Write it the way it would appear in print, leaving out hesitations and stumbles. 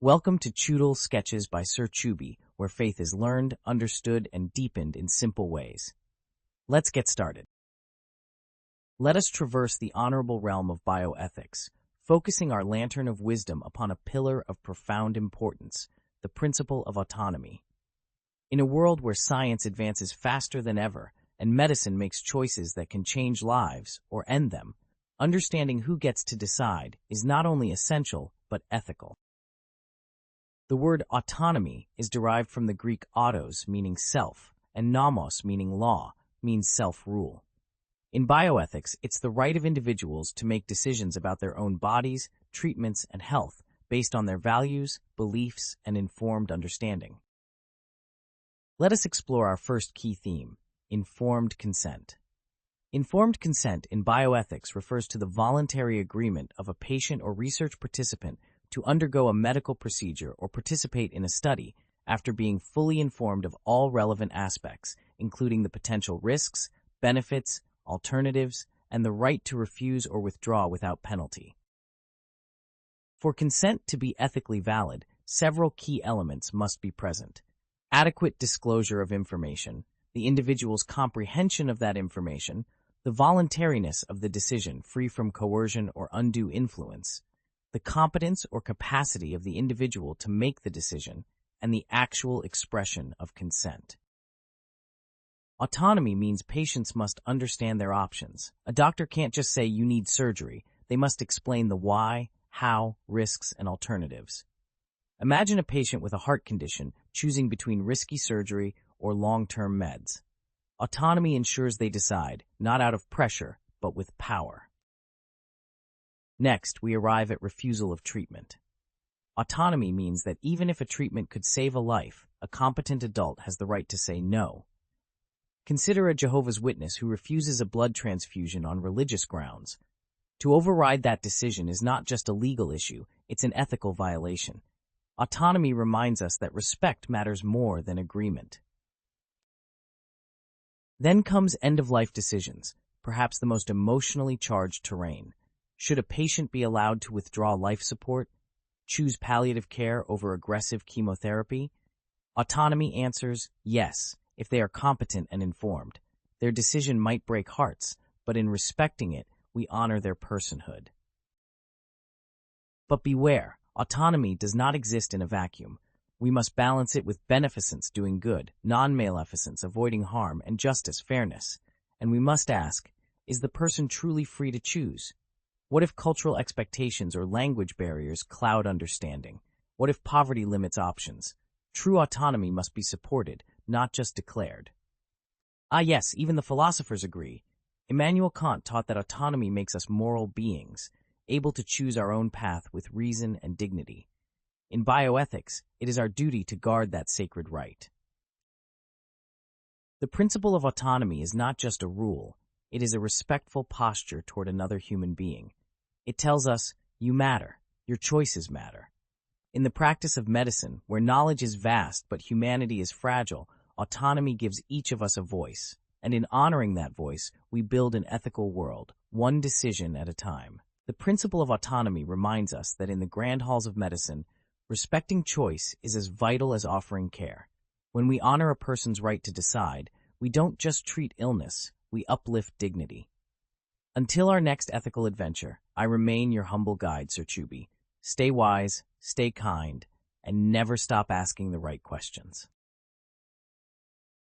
Welcome to Doodle Sketches by Sir Choobie, where faith is learned, understood, and deepened in simple ways. Let's get started. Let us traverse the honorable realm of bioethics, focusing our lantern of wisdom upon a pillar of profound importance, the principle of autonomy. In a world where science advances faster than ever and medicine makes choices that can change lives or end them, understanding who gets to decide is not only essential but ethical. The word autonomy is derived from the Greek autos, meaning self, and nomos, meaning law, means self-rule. In bioethics, it's the right of individuals to make decisions about their own bodies, treatments, and health based on their values, beliefs, and informed understanding. Let us explore our first key theme, informed consent. Informed consent in bioethics refers to the voluntary agreement of a patient or research participant to undergo a medical procedure or participate in a study after being fully informed of all relevant aspects, including the potential risks, benefits, alternatives, and the right to refuse or withdraw without penalty. For consent to be ethically valid, several key elements must be present. Adequate disclosure of information, the individual's comprehension of that information, the voluntariness of the decision free from coercion or undue influence, the competence or capacity of the individual to make the decision, and the actual expression of consent. Autonomy means patients must understand their options. A doctor can't just say you need surgery. They must explain the why, how, risks, and alternatives. Imagine a patient with a heart condition choosing between risky surgery or long-term meds. Autonomy ensures they decide, not out of pressure, but with power. Next, we arrive at refusal of treatment. Autonomy means that even if a treatment could save a life, a competent adult has the right to say no. Consider a Jehovah's Witness who refuses a blood transfusion on religious grounds. To override that decision is not just a legal issue, it's an ethical violation. Autonomy reminds us that respect matters more than agreement. Then comes end-of-life decisions, perhaps the most emotionally charged terrain. Should a patient be allowed to withdraw life support, choose palliative care over aggressive chemotherapy? Autonomy answers yes, if they are competent and informed. Their decision might break hearts, but in respecting it, we honor their personhood. But beware, autonomy does not exist in a vacuum. We must balance it with beneficence, doing good, non-maleficence, avoiding harm, and justice, fairness. And we must ask, is the person truly free to choose? What if cultural expectations or language barriers cloud understanding? What if poverty limits options? True autonomy must be supported, not just declared. Yes, even the philosophers agree. Immanuel Kant taught that autonomy makes us moral beings, able to choose our own path with reason and dignity. In bioethics, it is our duty to guard that sacred right. The principle of autonomy is not just a rule. It is a respectful posture toward another human being. It tells us, you matter, your choices matter. In the practice of medicine, where knowledge is vast but humanity is fragile, autonomy gives each of us a voice. And in honoring that voice, we build an ethical world, one decision at a time. The principle of autonomy reminds us that in the grand halls of medicine, respecting choice is as vital as offering care. When we honor a person's right to decide, we don't just treat illness, we uplift dignity. Until our next ethical adventure, I remain your humble guide, Sir Choobie. Stay wise, stay kind, and never stop asking the right questions.